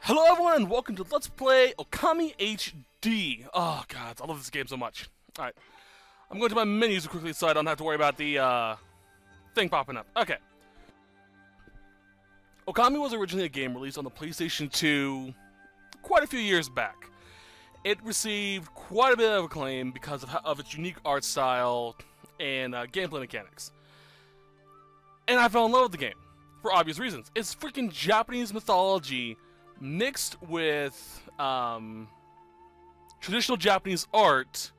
Hello everyone and welcome to Let's Play Okami HD. Oh god, I love this game so much. Alright, I'm going to my menus quickly so I don't have to worry about the thing popping up. Okay. Okami was originally a game released on the PlayStation 2 quite a few years back. It received quite a bit of acclaim because of its unique art style and gameplay mechanics. And I fell in love with the game, for obvious reasons. It's freaking Japanese mythology mixed with traditional Japanese art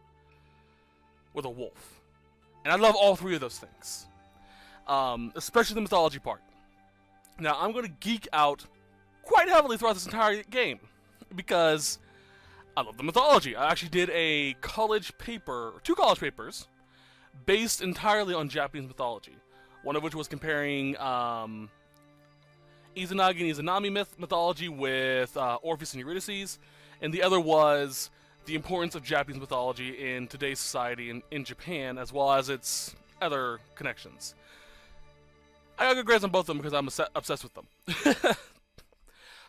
with a wolf. And I love all three of those things. Especially the mythology part. Now, I'm going to geek out quite heavily throughout this entire game because I love the mythology. I actually did a college paper, or two college papers, based entirely on Japanese mythology. One of which was comparing Izanagi and Izanami mythology with Orpheus and Eurydice, and the other was the importance of Japanese mythology in today's society in Japan, as well as its other connections. I got good grades on both of them because I'm obsessed with them.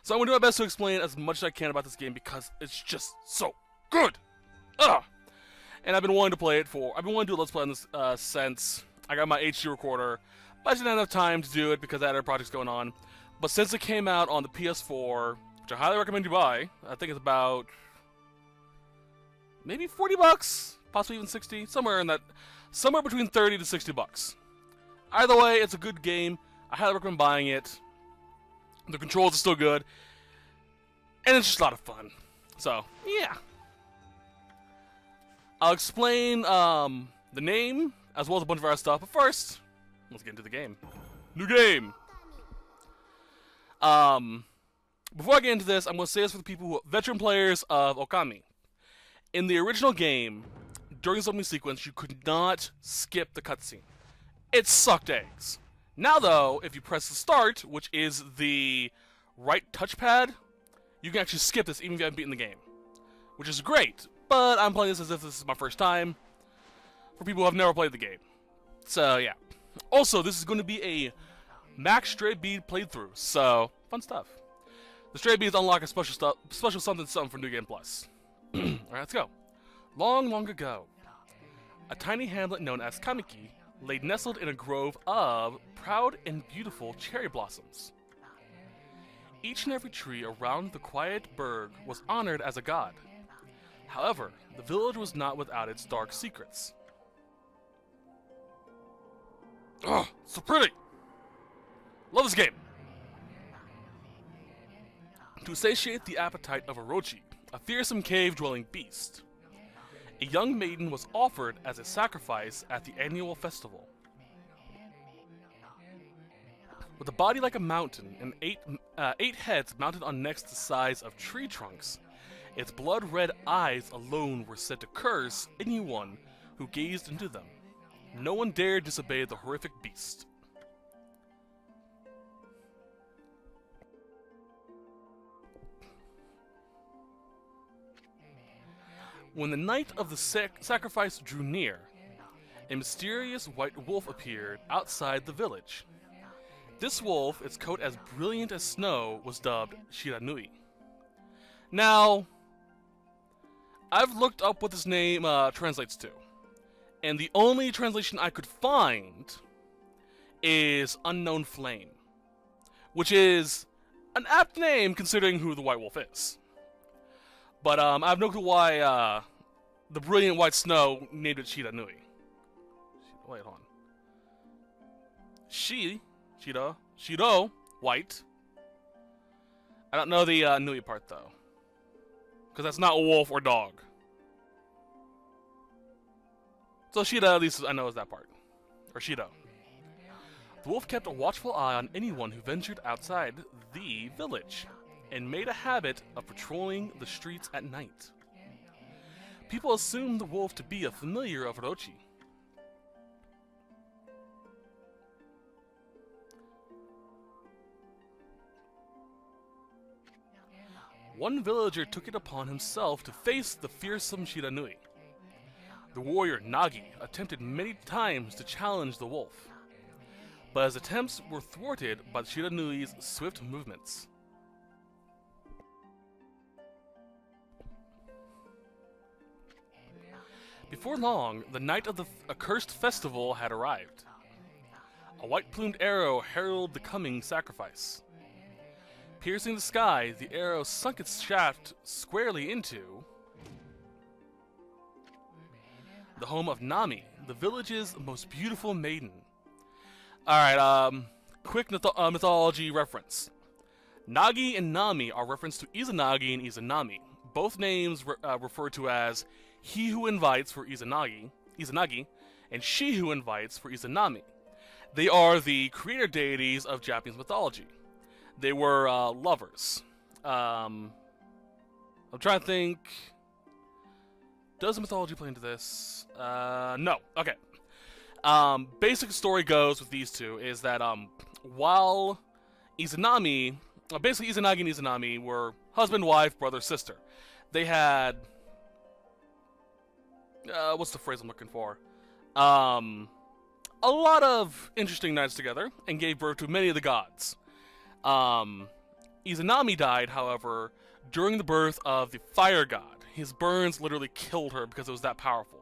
So I'm going to do my best to explain as much as I can about this game because it's just so good! Ugh! And I've been wanting to play it I've been wanting to do a Let's Play on this since I got my HD recorder, but I just didn't have time to do it because I had other projects going on. But since it came out on the PS4, which I highly recommend you buy, I think it's about maybe 40 bucks, possibly even 60, somewhere between 30 to 60 bucks. Either way, it's a good game. I highly recommend buying it. The controls are still good, and it's just a lot of fun. So, yeah. I'll explain the name as well as a bunch of other stuff, but first, let's get into the game. New game! Before I get into this, I'm going to say this for the people who are veteran players of Okami. In the original game, during the opening sequence, you could not skip the cutscene. It sucked eggs. Now though, if you press the start, which is the right touchpad, you can actually skip this even if you haven't beaten the game. Which is great, but I'm playing this as if this is my first time, for people who have never played the game. So yeah. Also, this is going to be a max stray bead playthrough, so fun stuff. The stray beads unlock a special something for New Game Plus. Alright, let's go. Long, long ago, a tiny hamlet known as Kamiki lay nestled in a grove of proud and beautiful cherry blossoms. Each and every tree around the quiet burg was honored as a god. However, the village was not without its dark secrets. Oh, so pretty! Love this game! To satiate the appetite of Orochi, a fearsome cave-dwelling beast, a young maiden was offered as a sacrifice at the annual festival. With a body like a mountain and eight heads mounted on necks the size of tree trunks, its blood-red eyes alone were said to curse anyone who gazed into them. No one dared disobey the horrific beast. When the night of the sacrifice drew near, a mysterious white wolf appeared outside the village. This wolf, its coat as brilliant as snow, was dubbed Shiranui. Now, I've looked up what this name translates to, and the only translation I could find is Unknown Flame, which is an apt name considering who the white wolf is. But I have no clue why the brilliant white snow named it Shiranui. Wait, hold on. Shiro, white. I don't know the Nui part though, because that's not a wolf or dog. So Shida, at least I know is that part, or Shido. The wolf kept a watchful eye on anyone who ventured outside the village, and made a habit of patrolling the streets at night. People assumed the wolf to be a familiar of Orochi. One villager took it upon himself to face the fearsome Shiranui. The warrior Nagi attempted many times to challenge the wolf, but his attempts were thwarted by Shiranui's swift movements. Before long, the night of the accursed festival had arrived. A white-plumed arrow heralded the coming sacrifice. Piercing the sky, the arrow sunk its shaft squarely into the home of Nami, the village's most beautiful maiden. Alright, quick mythology reference. Nagi and Nami are reference to Izanagi and Izanami. Both names referred to as he who invites for Izanagi, and she who invites for Izanami. They are the creator deities of Japanese mythology. They were lovers. I'm trying to think. Does the mythology play into this? No. Okay. Basic story goes with these two is that while Izanami, basically Izanagi and Izanami were husband, wife, brother, sister. They had what's the phrase I'm looking for? A lot of interesting nights together and gave birth to many of the gods. Izanami died, however, during the birth of the fire god. His burns literally killed her because it was that powerful.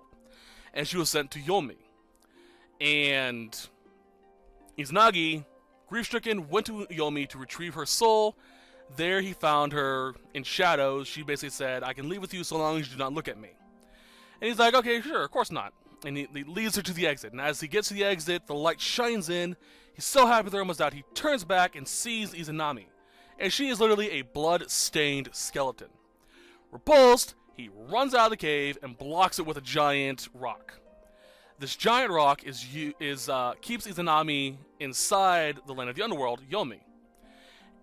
And she was sent to Yomi. And Izanagi, grief-stricken, went to Yomi to retrieve her soul. There he found her in shadows. She basically said, I can leave with you so long as you do not look at me. And he's like, okay, sure, of course not. And he leads her to the exit. And as he gets to the exit, the light shines in. He's so happy they're almost out, he turns back and sees Izanami. And she is literally a blood-stained skeleton. Repulsed, he runs out of the cave and blocks it with a giant rock. This giant rock keeps Izanami inside the land of the underworld, Yomi.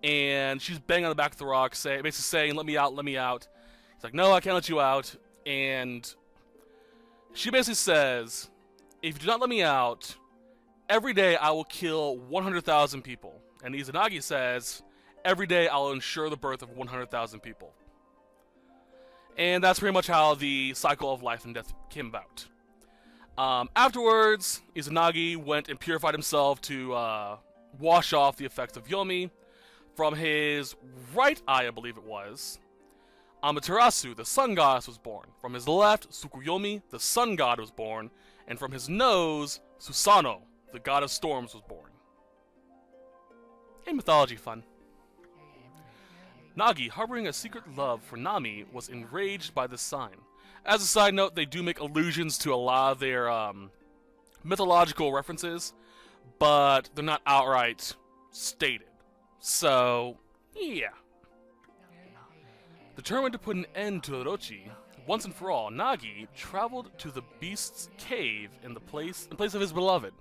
And she's banging on the back of the rock, basically saying, let me out, let me out. He's like, no, I can't let you out. And she basically says, if you do not let me out, every day I will kill 100,000 people. And Izanagi says, every day I will ensure the birth of 100,000 people. And that's pretty much how the cycle of life and death came about. Afterwards, Izanagi went and purified himself to wash off the effects of Yomi. From his right eye, I believe it was, Amaterasu, the sun goddess, was born. From his left, Tsukuyomi, the sun god, was born. And from his nose, Susanoo, the god of storms, was born. Hey, mythology fun. Nagi, harboring a secret love for Nami, was enraged by this sign. As a side note, they do make allusions to a lot of their mythological references, but they're not outright stated. So, yeah. Determined to put an end to Orochi, once and for all, Nagi traveled to the beast's cave in place of his beloved.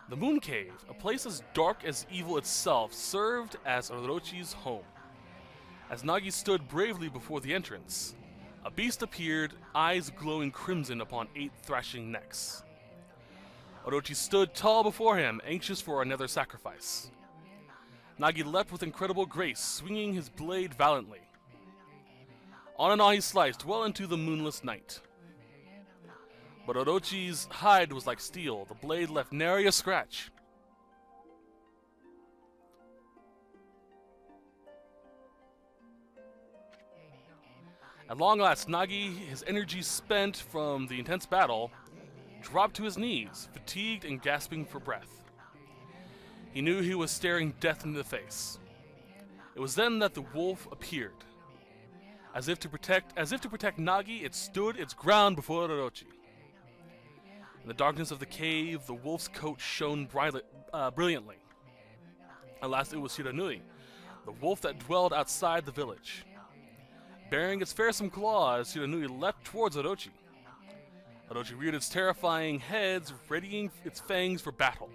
The Moon Cave, a place as dark as evil itself, served as Orochi's home. As Nagi stood bravely before the entrance, a beast appeared, eyes glowing crimson upon 8 thrashing necks. Orochi stood tall before him, anxious for another sacrifice. Nagi leapt with incredible grace, swinging his blade valiantly. On and on he sliced, well into the moonless night. But Orochi's hide was like steel. The blade left nary a scratch. At long last, Nagi, his energy spent from the intense battle, dropped to his knees, fatigued and gasping for breath. He knew he was staring death in the face. It was then that the wolf appeared. As if to protect Nagi, it stood its ground before Orochi. In the darkness of the cave, the wolf's coat shone brilliantly. At last it was Shiranui, the wolf that dwelled outside the village. Bearing its fearsome claws, Shiranui leapt towards Orochi. Orochi reared its terrifying heads, readying its fangs for battle.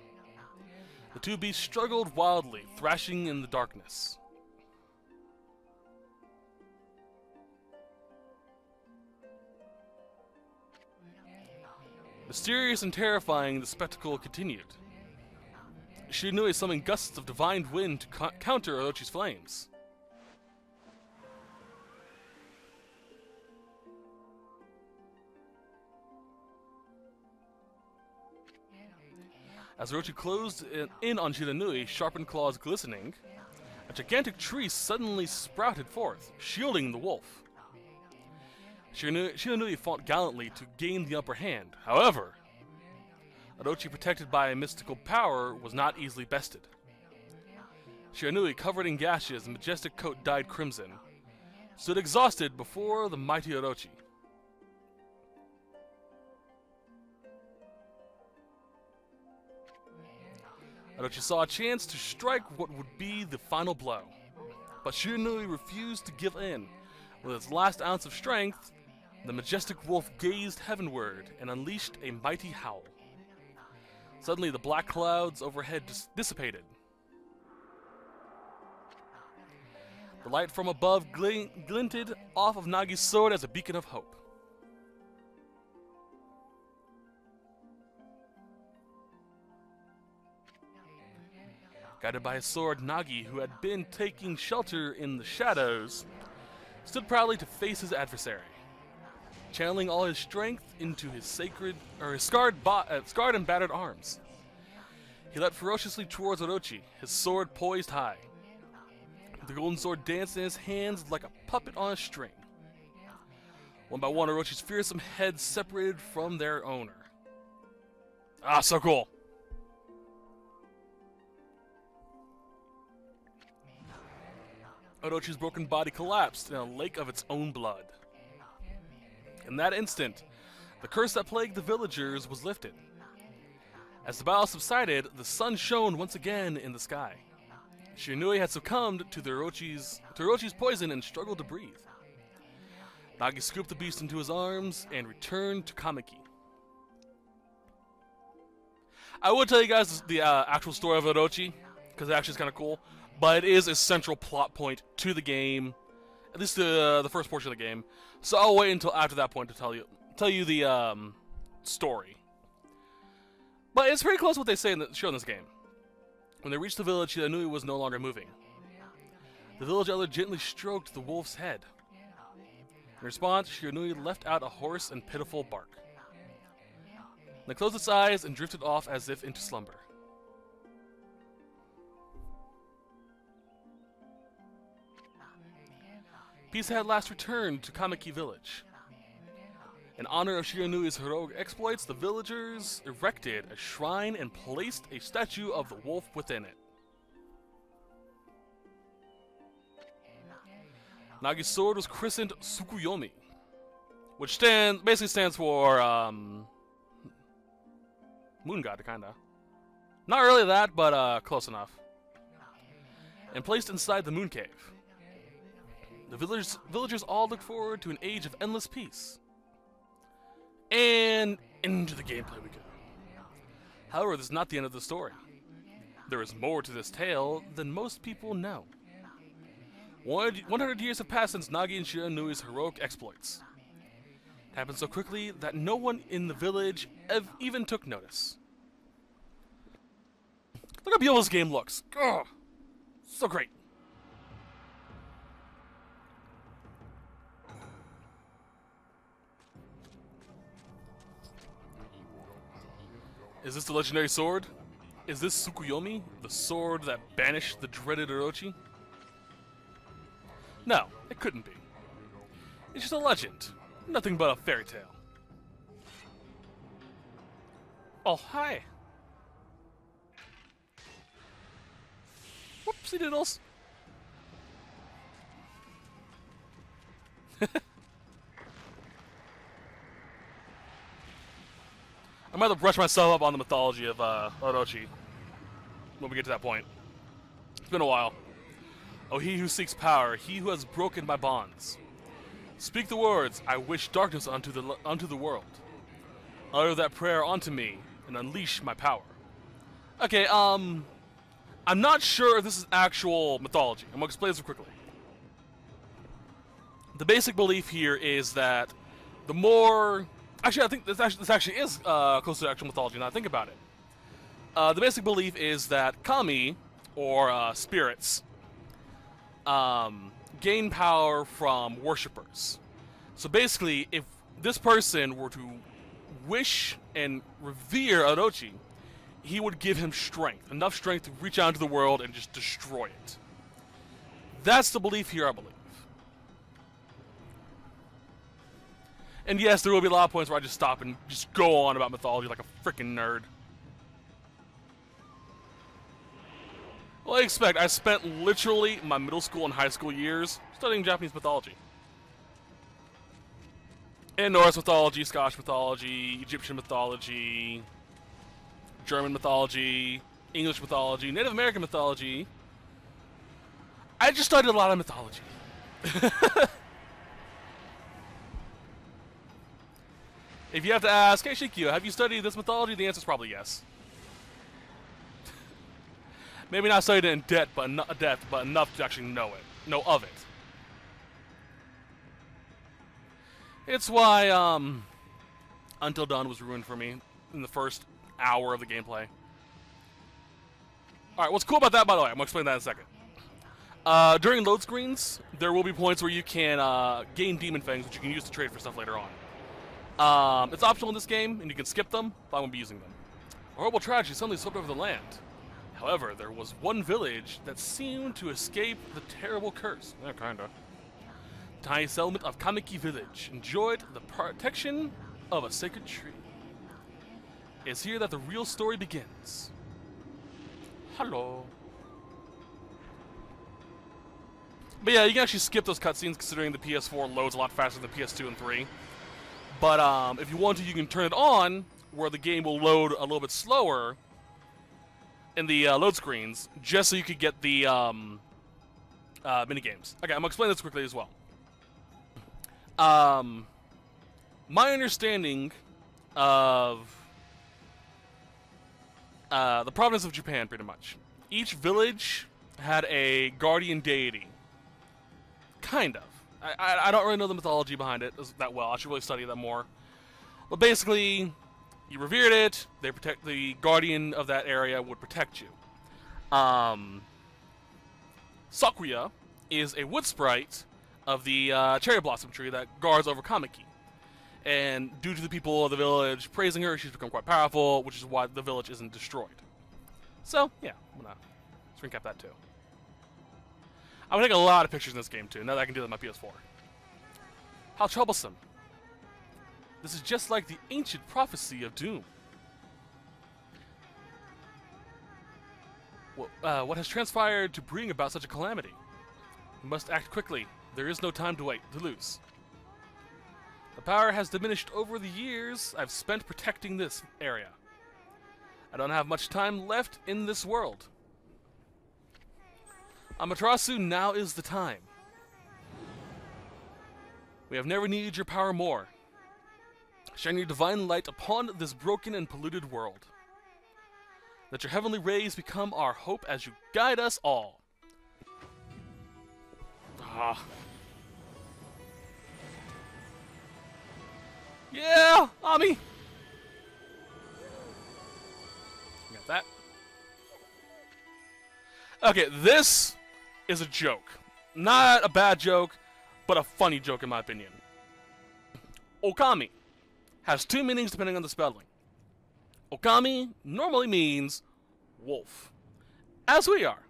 The two beasts struggled wildly, thrashing in the darkness. Mysterious and terrifying, the spectacle continued. Shiranui summoned gusts of divine wind to counter Orochi's flames. As Orochi closed in on Shiranui, sharpened claws glistening, a gigantic tree suddenly sprouted forth, shielding the wolf. Shiranui fought gallantly to gain the upper hand. However, Orochi, protected by a mystical power, was not easily bested. Shiranui, covered in gashes and majestic coat dyed crimson, stood exhausted before the mighty Orochi. Orochi saw a chance to strike what would be the final blow, but Shiranui refused to give in. With its last ounce of strength, the majestic wolf gazed heavenward and unleashed a mighty howl. Suddenly, the black clouds overhead dissipated. The light from above glinted off of Nagi's sword as a beacon of hope. Guided by his sword, Nagi, who had been taking shelter in the shadows, stood proudly to face his adversary, channeling all his strength into his scarred and battered arms. He leapt ferociously towards Orochi, his sword poised high. The golden sword danced in his hands like a puppet on a string. One by one, Orochi's fearsome heads separated from their owner. Ah, so cool! Orochi's broken body collapsed in a lake of its own blood. In that instant, the curse that plagued the villagers was lifted. As the battle subsided, the sun shone once again in the sky. Shiranui had succumbed to Orochi's poison and struggled to breathe. Nagi scooped the beast into his arms and returned to Kamiki. I would tell you guys the actual story of Orochi, because it actually is kind of cool, but it is a central plot point to the game, at least the first portion of the game. So I'll wait until after that point to tell you the story. But it's pretty close to what they say in the show in this game. When they reached the village, Shiranui was no longer moving. The village elder gently stroked the wolf's head. In response, Shiranui left out a hoarse and pitiful bark. Then it closed its eyes and drifted off as if into slumber. Peace had last returned to Kamiki village. In honor of Shiranui's heroic exploits, the villagers erected a shrine and placed a statue of the wolf within it. Nagi's sword was christened Tsukuyomi, which basically stands for moon god, kinda. Not really that, but close enough. And placed inside the moon cave. The villagers all looked forward to an age of endless peace. And into the gameplay we go. However, this is not the end of the story. There is more to this tale than most people know. 100 years have passed since Nagi and Shiranui's heroic exploits. It happened so quickly that no one in the village even took notice. Look how beautiful this game looks. Ugh, so great. Is this the legendary sword? Is this Tsukuyomi, the sword that banished the dreaded Orochi? No, it couldn't be. It's just a legend, nothing but a fairy tale. Oh, hi. Whoopsie doodles. I might have to brush myself up on the mythology of Orochi when we get to that point. It's been a while. Oh, he who seeks power, he who has broken my bonds. Speak the words, I wish darkness unto the world. Utter that prayer onto me and unleash my power. Okay, I'm not sure if this is actual mythology. I'm gonna explain this quickly. The basic belief here is that the more... Actually, I think this actually is close to actual mythology now I think about it. The basic belief is that kami, or spirits, gain power from worshippers. So basically, if this person were to wish and revere Orochi, he would give him strength, enough strength to reach out into the world and just destroy it. That's the belief here, I believe. And yes, there will be a lot of points where I just stop and just go on about mythology like a freaking nerd. Well, I expect. I spent literally my middle school and high school years studying Japanese mythology. And Norse mythology, Scottish mythology, Egyptian mythology, German mythology, English mythology, Native American mythology. I just studied a lot of mythology. If you have to ask, hey Shikyu, have you studied this mythology? The answer is probably yes. Maybe not studied it in depth, but enough to actually know of it. It's why Until Dawn was ruined for me in the first hour of the gameplay. Alright, what's cool about that, by the way, I'm going to explain that in a second. During load screens, there will be points where you can gain demon fangs, which you can use to trade for stuff later on. It's optional in this game, and you can skip them, but I won't be using them. A horrible tragedy suddenly swept over the land. However, there was one village that seemed to escape the terrible curse. Yeah, kinda. The tiny settlement of Kamiki Village enjoyed the protection of a sacred tree. It's here that the real story begins. Hello. But yeah, you can actually skip those cutscenes considering the PS4 loads a lot faster than PS2 and 3. But if you want to, you can turn it on where the game will load a little bit slower in the load screens, just so you could get the minigames. Okay, I'm gonna explain this quickly as well. My understanding of the province of Japan, pretty much. Each village had a guardian deity. Kind of. I don't really know the mythology behind it that well. I should really study that more. But basically, you revered it. They protect the guardian of that area would protect you. Sakuya is a wood sprite of the cherry blossom tree that guards over Kamiki. And due to the people of the village praising her, she's become quite powerful, which is why the village isn't destroyed. So, yeah, I'm gonna screen cap that too. I'm gonna take a lot of pictures in this game too, now that I can do that on my PS4. How troublesome. This is just like the ancient prophecy of doom. What has transpired to bring about such a calamity? We must act quickly. There is no time to lose. The power has diminished over the years I've spent protecting this area. I don't have much time left in this world. Amaterasu, now is the time. We have never needed your power more. Shine your divine light upon this broken and polluted world. Let your heavenly rays become our hope as you guide us all. Ah. Yeah, Ami! Got that. Okay, this is a joke. Not a bad joke, but a funny joke in my opinion. Okami has two meanings depending on the spelling. Okami normally means wolf, as we are.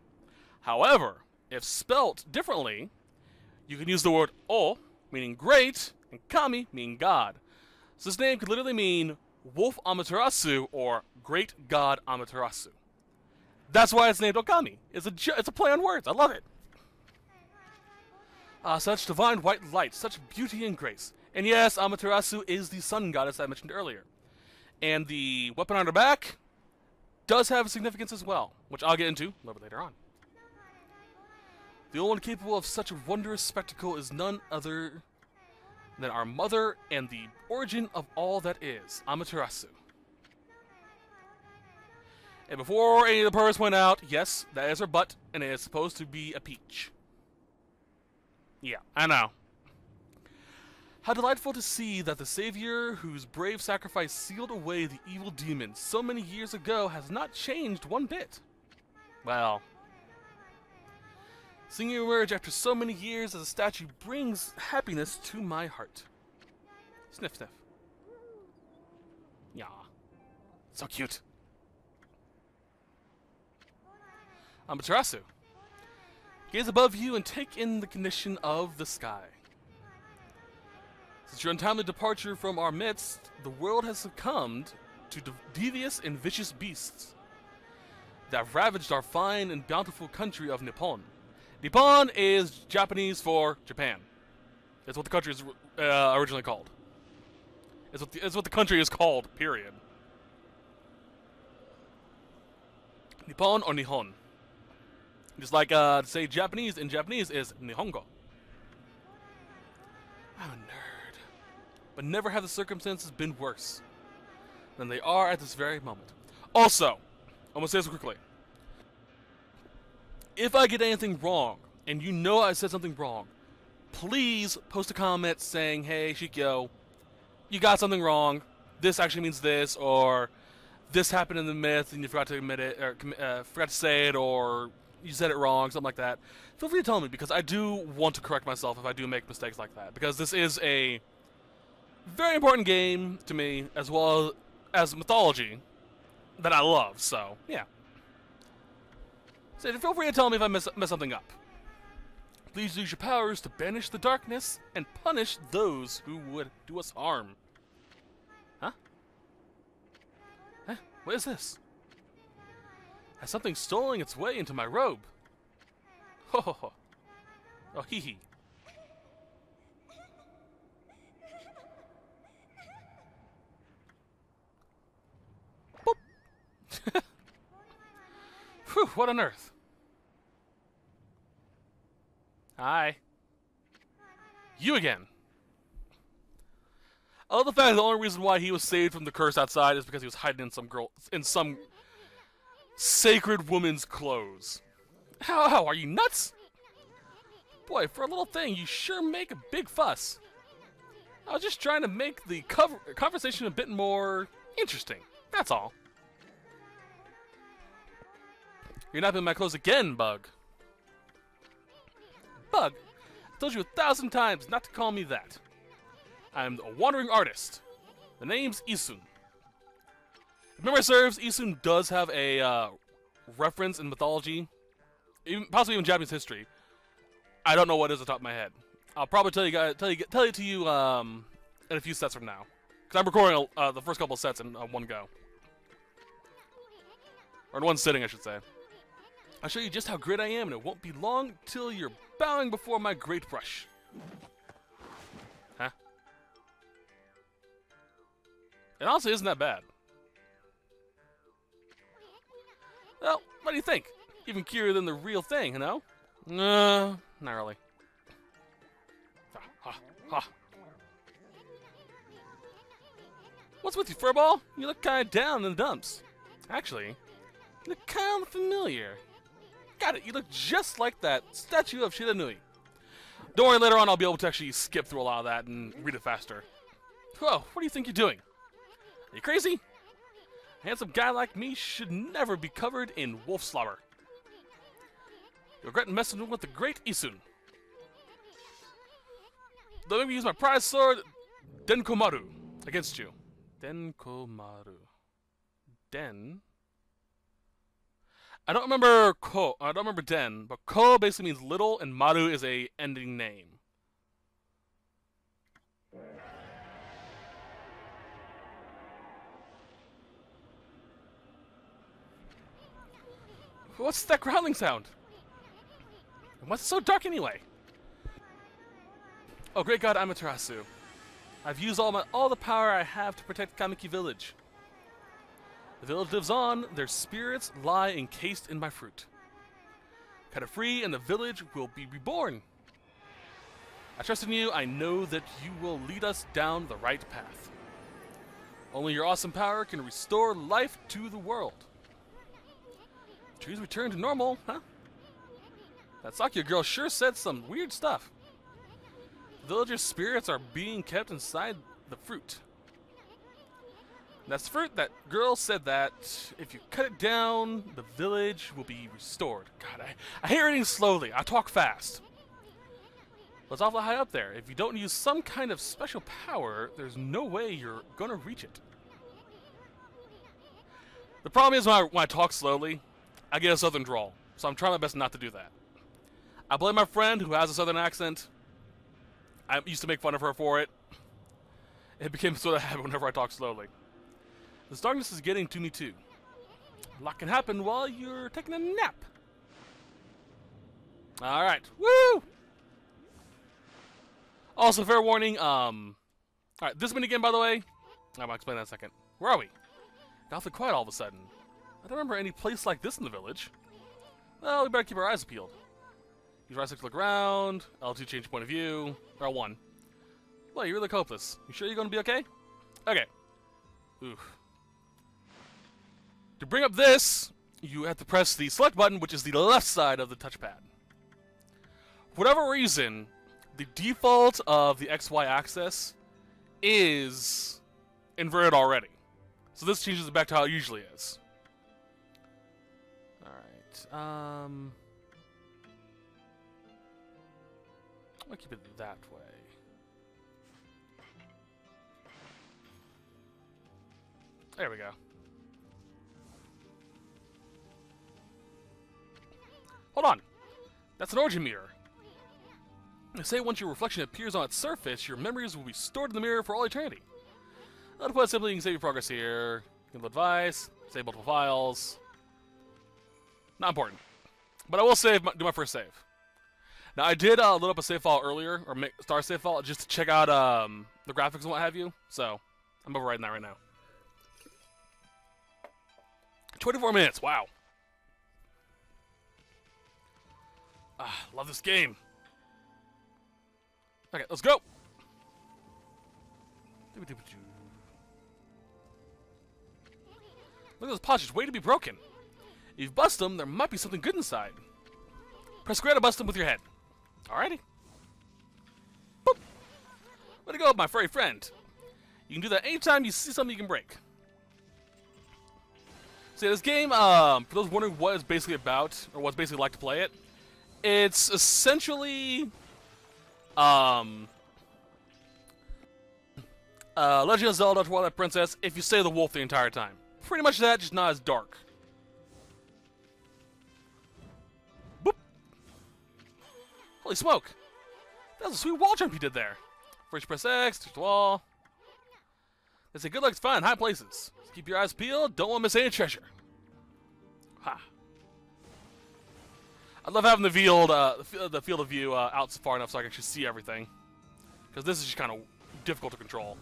However, if spelt differently, you can use the word O, meaning great, and Kami, meaning God. So this name could literally mean Wolf Amaterasu or Great God Amaterasu. That's why it's named Okami. It's a play on words. I love it. Such divine white light, such beauty and grace. And yes, Amaterasu is the sun goddess I mentioned earlier. And the weapon on her back does have significance as well, which I'll get into a little bit later on. The only one capable of such a wondrous spectacle is none other than our mother and the origin of all that is, Amaterasu. And before any of the pervs went out, yes, that is her butt, and it is supposed to be a peach. Yeah, I know. How delightful to see that the savior whose brave sacrifice sealed away the evil demons so many years ago has not changed one bit. Well, seeing you emerge after so many years as a statue brings happiness to my heart. Sniff, sniff. Yeah. So cute. Amaterasu. Gaze above you and take in the condition of the sky. Since your untimely departure from our midst, the world has succumbed to devious and vicious beasts that have ravaged our fine and bountiful country of Nippon. Nippon is Japanese for Japan. That's what the country is originally called. It's what the country is called, period. Nippon or Nihon. Just like to say Japanese in Japanese is Nihongo. I'm a nerd. But never have the circumstances been worse than they are at this very moment. Also, I'm going to say this quickly. If I get anything wrong, and you know I said something wrong, please post a comment saying, hey, Shikyo, you got something wrong. This actually means this, or this happened in the myth and you forgot to admit it, or forgot to say it, or you said it wrong, something like that. Feel free to tell me, because I do want to correct myself if I do make mistakes like that. Because this is a very important game to me, as well as mythology that I love, so, yeah. So feel free to tell me if I mess something up. Please use your powers to banish the darkness and punish those who would do us harm. Huh? Huh? What is this? Has something stolen its way into my robe? Ho ho ho. Oh hee hee. Boop. Whew, what on earth? Hi. You again. I love the fact that the only reason why he was saved from the curse outside is because he was hiding in some sacred woman's clothes. How are you nuts? Boy, for a little thing, you sure make a big fuss. I was just trying to make the conversation a bit more interesting. That's all. You're not in my clothes again, Bug. Bug, I told you 1,000 times not to call me that. I'm a wandering artist. The name's Isun. If memory serves, Isun does have a reference in mythology, possibly even Japanese history. I don't know what it is off the top of my head. I'll probably tell it to you in a few sets from now, because I'm recording the first couple of sets in one go, or in one sitting, I should say. I'll show you just how great I am, and it won't be long till you're bowing before my great brush. Huh? It honestly isn't that bad. Well, what do you think? Even cuter than the real thing, you know? Not really. Ha, ha, ha. What's with you, Furball? You look kinda down in the dumps. Actually, you look kinda familiar. Got it, you look just like that statue of Shiranui. Don't worry, later on I'll be able to actually skip through a lot of that and read it faster. Whoa, what do you think you're doing? Are you crazy? A handsome guy like me should never be covered in wolf slobber. You'll regret messing with the great Isun. Though let me use my prize sword, Denkomaru, against you. Denkomaru. Den? I don't remember Ko. I don't remember Den, but Ko basically means little, and Maru is a ending name. What's that growling sound? And what's so dark anyway? Oh, great god Amaterasu. I've used all the power I have to protect Kamiki Village. The village lives on, their spirits lie encased in my fruit. Cut it free and the village will be reborn. I trust in you, I know that you will lead us down the right path. Only your awesome power can restore life to the world. Trees return to normal, huh? That Sakya girl sure said some weird stuff. Villagers' spirits are being kept inside the fruit. That's the fruit. That girl said that if you cut it down, the village will be restored. God, I hate reading slowly. I talk fast. But it's awfully high up there. If you don't use some kind of special power, there's no way you're gonna reach it. The problem is when I talk slowly, I get a southern drawl. So I'm trying my best not to do that. I blame my friend who has a southern accent. I used to make fun of her for it. It became sort of habit whenever I talk slowly. This darkness is getting to me too. A lot can happen while you're taking a nap. Alright. Woo! Also, fair warning, alright, this minigame, by the way, I'm gonna explain that in a second. Where are we? Got awfully quiet all of a sudden. I don't remember any place like this in the village. Well, we better keep our eyes peeled. Use right stick to look around, L2 change point of view, L1. Well, you really hopeless. You sure you're gonna be okay? Okay. Oof. To bring up this, you have to press the select button, which is the left side of the touchpad. For whatever reason, the default of the XY axis is inverted already. So this changes it back to how it usually is. Alright, I'm gonna keep it that way. There we go. Hold on. That's an origin mirror. They say once your reflection appears on its surface, your memories will be stored in the mirror for all eternity. To put it simply, you can save your progress here. Give advice, save multiple files. Not important. But I will do my first save. Now, I did load up a save file earlier, or start a save file, just to check out the graphics and what have you. So, I'm overwriting that right now. 24 minutes, wow. Ah, love this game. Okay, let's go. Look at those pods, just waiting to be broken. If you bust them, there might be something good inside. Press square to bust them with your head. Alrighty. Boop. Way to go, my furry friend. You can do that anytime you see something you can break. See, this game, for those wondering what it's basically about, or what's basically like to play it, it's essentially, Legend of Zelda Twilight Princess if you say the wolf the entire time. Pretty much that, just not as dark. Boop! Holy smoke! That was a sweet wall jump you did there. First press X, touch the wall. They say good luck's fine, high places. Just keep your eyes peeled, don't want to miss any treasure. Ha. I love having the field of view out far enough so I can actually see everything. Because this is just kind of difficult to control.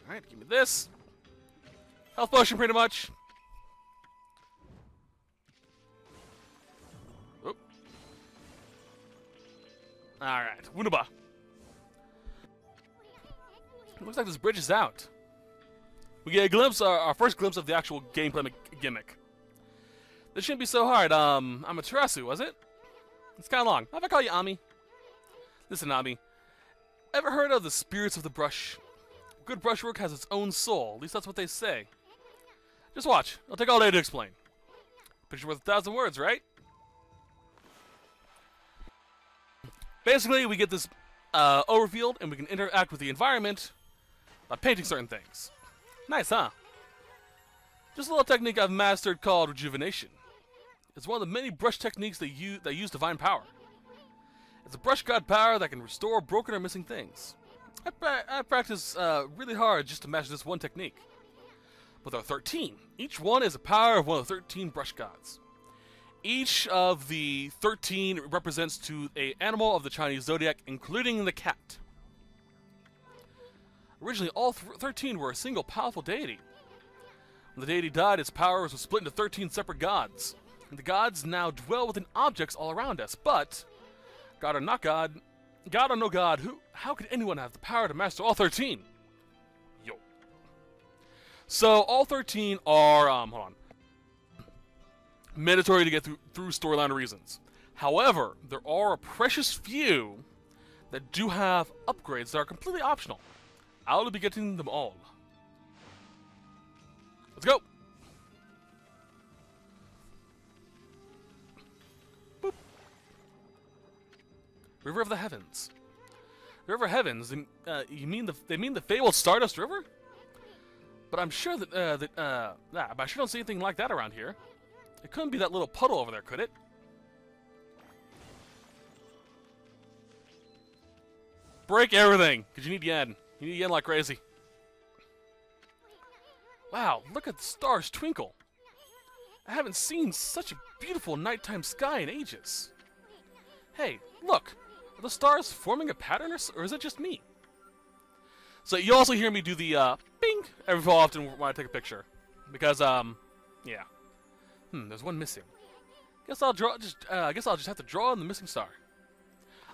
Alright, give me this. Health potion, pretty much. Oop. Alright, Wunaba. Looks like this bridge is out. We get a glimpse, our first glimpse of the actual gameplay gimmick. This shouldn't be so hard. Amaterasu, was it? It's kind of long. How if I call you Ami? Listen, Ami. Ever heard of the spirits of the brush? Good brushwork has its own soul. At least that's what they say. Just watch. It'll take all day to explain. Picture worth 1,000 words, right? Basically, we get this overfield, and we can interact with the environment by painting certain things. Nice, huh? Just a little technique I've mastered called rejuvenation. It's one of the many brush techniques that use divine power. It's a brush god power that can restore broken or missing things. I practice really hard just to master this one technique. But there are 13. Each one is a power of one of the 13 brush gods. Each of the 13 represents to an animal of the Chinese zodiac, including the cat. Originally, all 13 were a single powerful deity. When the deity died, its powers were split into 13 separate gods. And the gods now dwell within objects all around us, but God or not God, God or no God, how could anyone have the power to master all 13? Yo. So, all 13 are, hold on, mandatory to get through storyline reasons. However, there are a precious few that do have upgrades that are completely optional. I will be getting them all. Let's go! Boop. River of the Heavens. The River of Heavens, they mean the fabled Stardust River? But I'm sure that, but I sure don't see anything like that around here. It couldn't be that little puddle over there, could it? Break everything, because you need yen. You need yen like crazy. Wow, look at the stars twinkle. I haven't seen such a beautiful nighttime sky in ages. Hey, look. Are the stars forming a pattern, or is it just me? So you also hear me do the bing every so often when I take a picture. Because, yeah. There's one missing. Guess I'll just have to draw in the missing star.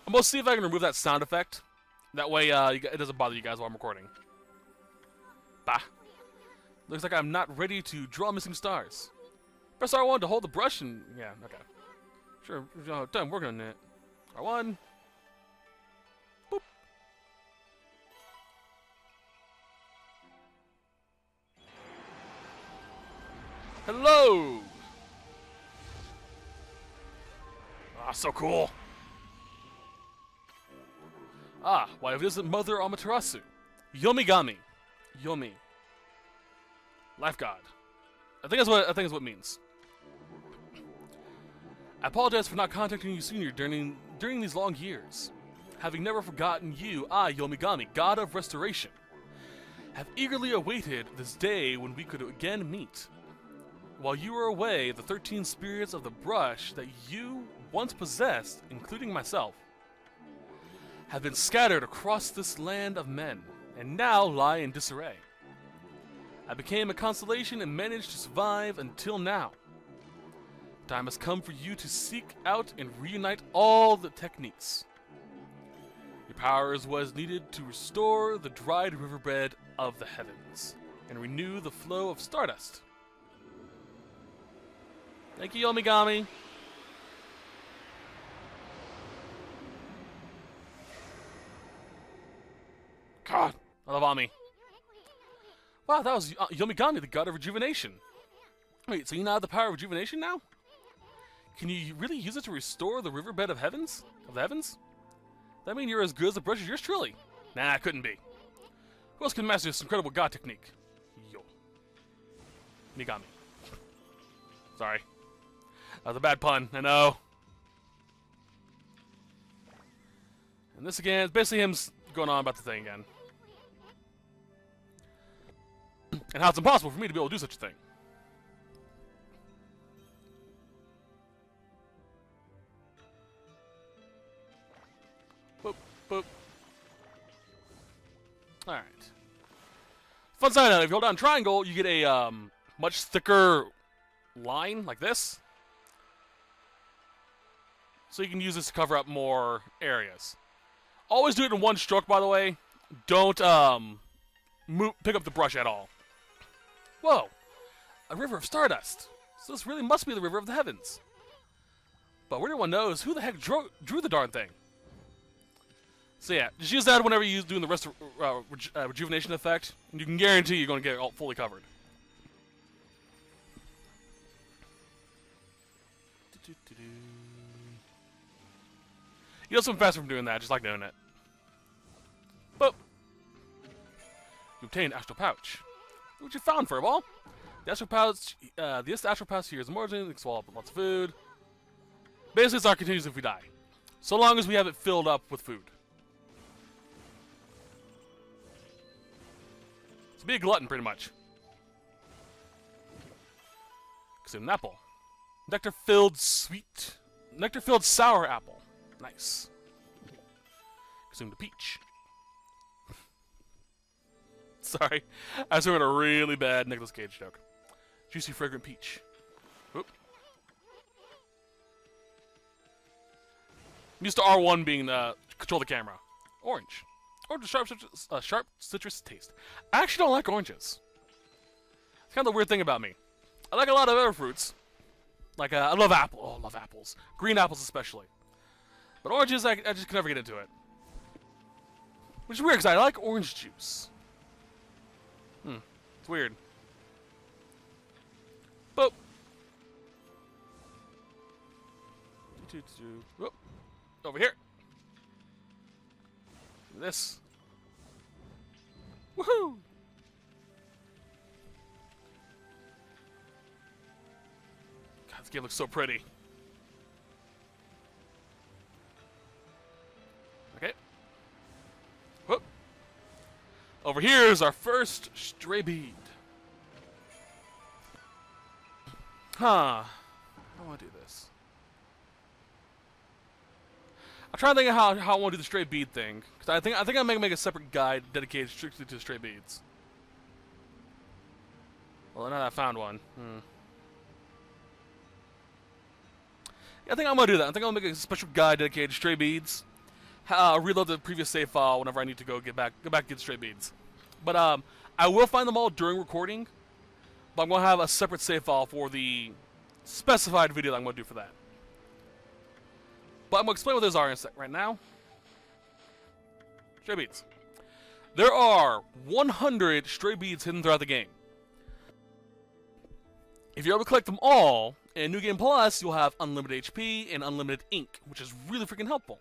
I'm gonna see if I can remove that sound effect. That way, it doesn't bother you guys while I'm recording. Bah. Looks like I'm not ready to draw missing stars. Press R1 to hold the brush and... yeah, okay. Sure, done working on it. R1. Boop. Hello! Ah, so cool. Ah, why if it isn't Mother Amaterasu? Yomigami. Yomi. Life God. I think that's what it means. I apologize for not contacting you sooner during these long years. Having never forgotten you, I, Yomigami, God of Restoration, have eagerly awaited this day when we could again meet. While you were away, the 13 spirits of the brush that you once possessed, including myself, have been scattered across this land of men, and now lie in disarray. I became a constellation and managed to survive until now. Time has come for you to seek out and reunite all the techniques. Your power is what is needed to restore the dried riverbed of the heavens, and renew the flow of stardust. Thank you, Yomigami. God, I love Ami. Wow, that was Yomigami, the god of rejuvenation. Wait, so you now have the power of rejuvenation now? Can you really use it to restore the riverbed of heavens? Of the heavens? That mean you're as good as the brush as yours truly? Nah, couldn't be. Who else can master this incredible god technique? Yo. Migami. Sorry. That was a bad pun, I know. And this again, it's basically him going on about the thing again. And how it's impossible for me to be able to do such a thing. Boop, boop. Alright. Fun side note, if you hold down triangle, you get a much thicker line, like this. So you can use this to cover up more areas. Always do it in one stroke, by the way. Don't pick up the brush at all. Whoa! A river of stardust. So this really must be the river of the heavens. But everyone knows who the heck drew the darn thing. So yeah, just use that whenever you're doing the rest of rejuvenation effect, and you can guarantee you're going to get it all fully covered. You know something faster from doing that, just like doing it. Boop! You obtained Astral Pouch. What you found, Furball? The Astral Pouch, this Astral Pouch here is more than it can swallow up lots of food. Basically, it's our continues if we die. So long as we have it filled up with food. So be a glutton, pretty much. Consume an apple. Nectar-filled sour apple. Nice. Consume the peach. Sorry, I was doing a really bad Nicolas Cage joke. Juicy, fragrant peach. Oop. I'm used to R1 being the control the camera. Orange. Orange, sharp citrus taste. I actually don't like oranges. It's kind of the weird thing about me. I like a lot of other fruits. Like, I love apple. Oh, I love apples. Green apples especially. But oranges, I just can never get into it. Which is weird, because I like orange juice. It's weird. Boop. Whoop. Over here. This. Woohoo! God, This game looks so pretty. Okay. Whoop. Over here is our first stray bead. Huh. I want to do this. I'm trying to think of how I want to do the stray bead thing. Cause I think I'm gonna make a separate guide dedicated strictly to stray beads. Well, now that I found one. Yeah, I think I'm gonna do that. I think I'll make a special guide dedicated to stray beads. Reload the previous save file whenever I need to go back and get stray beads. But I will find them all during recording. But I'm gonna have a separate save file for the specified video that I'm gonna do for that. But I'm gonna explain what those are in a sec. Right now, stray beads. There are 100 stray beads hidden throughout the game. If you're able to collect them all, in New Game Plus, you'll have unlimited HP and unlimited ink, which is really freaking helpful.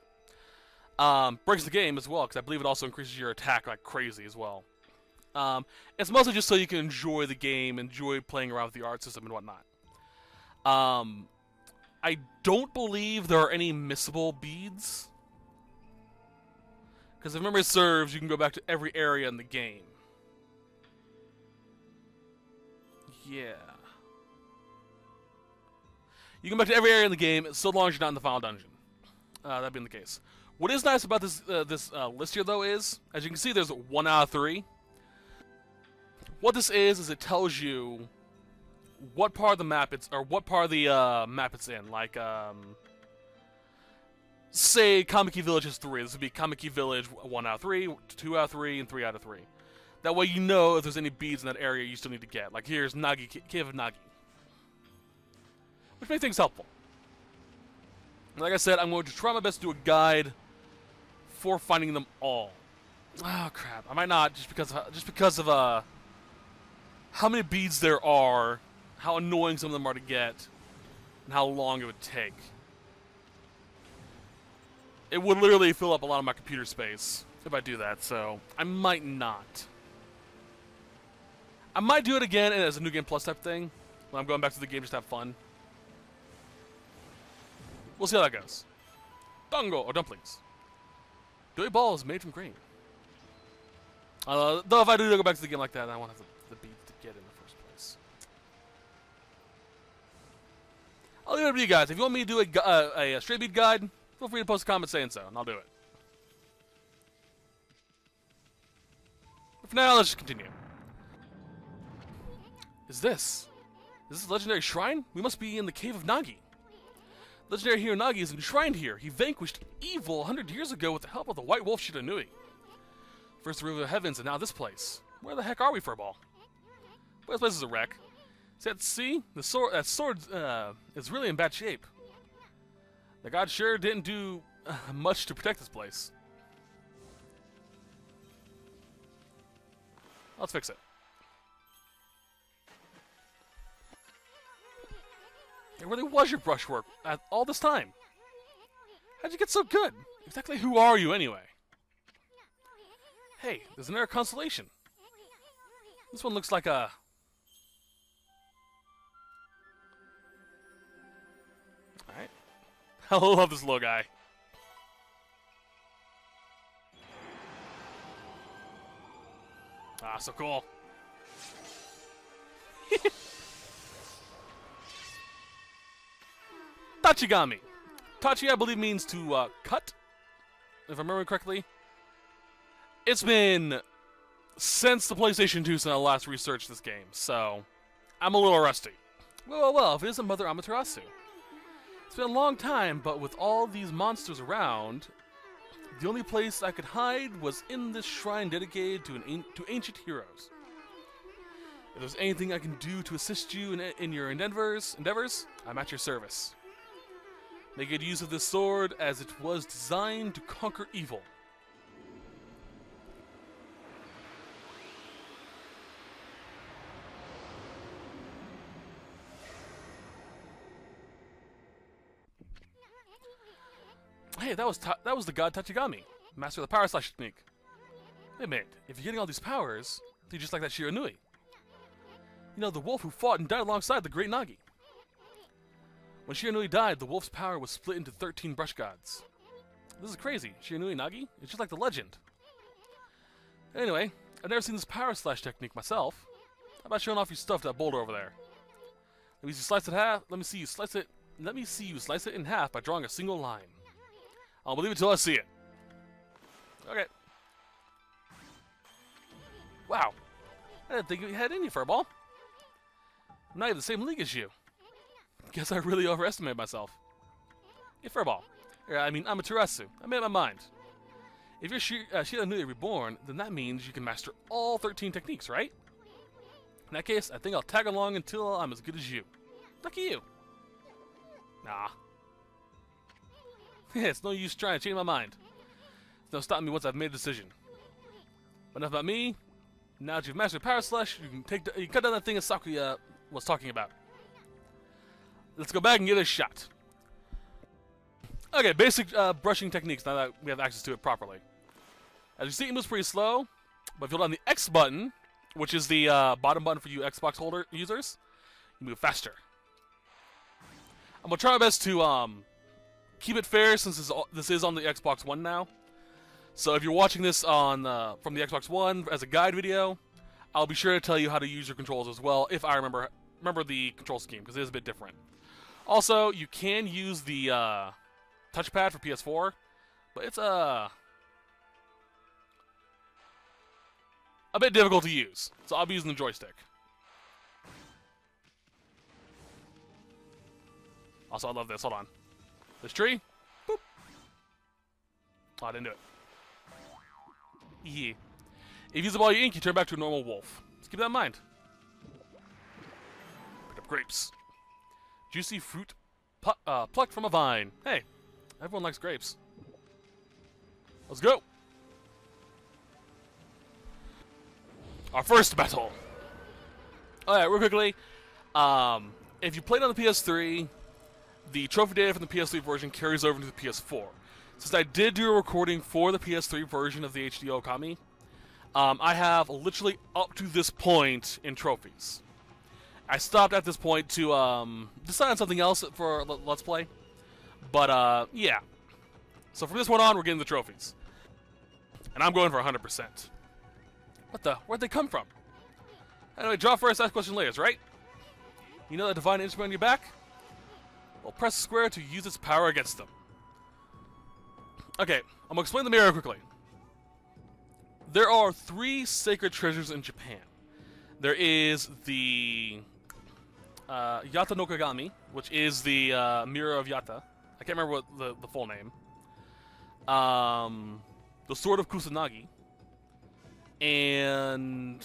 Breaks the game as well, because I believe it also increases your attack like crazy as well. It's mostly just so you can enjoy the game, enjoy playing around with the art system and whatnot. I don't believe there are any missable beads. Because if memory serves, you can go back to every area in the game. Yeah. You can go back to every area in the game, so long as you're not in the final dungeon. That being the case. What is nice about this list here, though, is, as you can see, there's 1 out of 3. What this is it tells you what part of the map it's in. Like, say Kamiki Village is 3. This would be Kamiki Village 1 out of 3, 2 out of 3, and 3 out of 3. That way you know if there's any beads in that area you still need to get. Like here's Cave of Nagi. Which makes things helpful. Like I said, I'm going to try my best to do a guide for finding them all. Oh crap! I might not just because of how many beads there are, how annoying some of them are to get, and how long it would take. It would literally fill up a lot of my computer space if I do that. So I might not. I might do it again as a New Game Plus type thing when I'm going back to the game just to have fun. We'll see how that goes. Dango, or dumplings. Doughy ball is made from grain. Though if I do go back to the game like that, I won't have the beads to get in the first place. I'll leave it up to you guys. If you want me to do a stray bead guide, feel free to post a comment saying so, and I'll do it. But for now, let's just continue. Is this a legendary shrine? We must be in the Cave of Nagi. Legendary hero Nagi is enshrined here. He vanquished evil 100 years ago with the help of the White Wolf Shiranui. First the River of the Heavens, and now this place. Where the heck are we, Furball? Well, this place is a wreck. See? That sword is really in bad shape. The god sure didn't do much to protect this place. Let's fix it. It really was your brushwork all this time. How'd you get so good? Exactly who are you, anyway? Hey, there's an air constellation. This one looks like a... Alright. I love this little guy. Ah, so cool. Tachigami. Tachi, I believe, means to cut, if I remember correctly. It's been since the PlayStation 2 since I last researched this game, so I'm a little rusty. Well, if it isn't Mother Amaterasu. It's been a long time, but with all these monsters around, the only place I could hide was in this shrine dedicated to ancient heroes. If there's anything I can do to assist you in your endeavors, I'm at your service. Make good use of this sword, as it was designed to conquer evil. Hey, that was the god Tachigami, master of the power slash technique. Wait a minute, if you're getting all these powers, you're just like that Shiranui. You know, the wolf who fought and died alongside the great Nagi. When Shiranui died, the wolf's power was split into 13 brush gods. This is crazy. Shiranui Nagi? It's just like the legend. Anyway, I've never seen this power slash technique myself. How about showing off your stuff to that boulder over there? Let me see you slice it half. Let me see you slice it. Let me see you slice it in half by drawing a single line. I'll believe it till I see it. Okay. Wow. I didn't think you had any furball. I'm not even the same league as you. Guess I really overestimated myself. Hey, furball. I mean, Amaterasu. I made up my mind. If you're Shiranui Reborn, then that means you can master all 13 techniques, right? In that case, I think I'll tag along until I'm as good as you. Lucky you. Nah. It's no use trying to change my mind. It's no stopping me once I've made a decision. But enough about me. Now that you've mastered Power Slash, you can cut down that thing that Sakuya was talking about. Let's go back and give it a shot. Okay, basic brushing techniques now that we have access to it properly. As you see, it moves pretty slow, but if you hold on the X button, which is the bottom button for you Xbox holder users, you move faster. I'm going to try my best to keep it fair since this is on the Xbox One now. So if you're watching this on from the Xbox One as a guide video, I'll be sure to tell you how to use your controls as well if I remember the control scheme, because it is a bit different. Also, you can use the touchpad for PS4, but it's a bit difficult to use, so I'll be using the joystick. Also, I love this. Hold on. This tree. Boop. Oh, I didn't do it. Yeah. If you use up all your ink, you turn back to a normal wolf. Just keep that in mind. Pick up grapes. Juicy fruit plucked from a vine. Hey, everyone likes grapes. Let's go. Our first battle. Alright, real quickly. If you played on the PS3, the trophy data from the PS3 version carries over into the PS4. Since I did do a recording for the PS3 version of the HD Okami, I have literally up to this point in trophies. I stopped at this point to decide on something else for Let's Play. But, yeah. So from this one on, we're getting the trophies. And I'm going for 100%. What the? Where'd they come from? Anyway, draw first, ask question later, right? You know that divine instrument on your back? Well, press square to use its power against them. Okay, I'm going to explain the mirror quickly. There are 3 sacred treasures in Japan. There is the Yata no Kagami, which is the mirror of Yata. I can't remember what the full name. The Sword of Kusanagi. And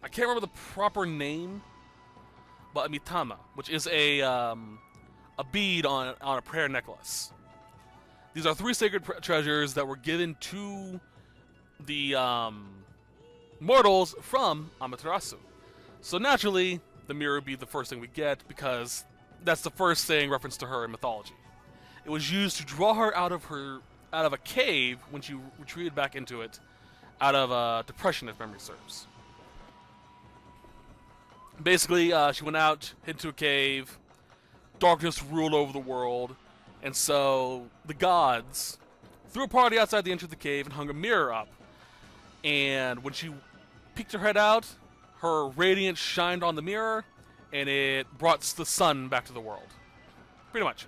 I can't remember the proper name, but Mitama, which is a bead on a prayer necklace. These are 3 sacred treasures that were given to the mortals from Amaterasu. So naturally, the mirror would be the first thing we get because that's the first thing referenced to her in mythology. It was used to draw her out of a cave when she retreated back into it, out of depression, if memory serves. Basically, she went out, hid into a cave, darkness ruled over the world, and so the gods threw a party outside the entrance of the cave and hung a mirror up. And when she peeked her head out, her radiance shined on the mirror, and it brought the sun back to the world. Pretty much.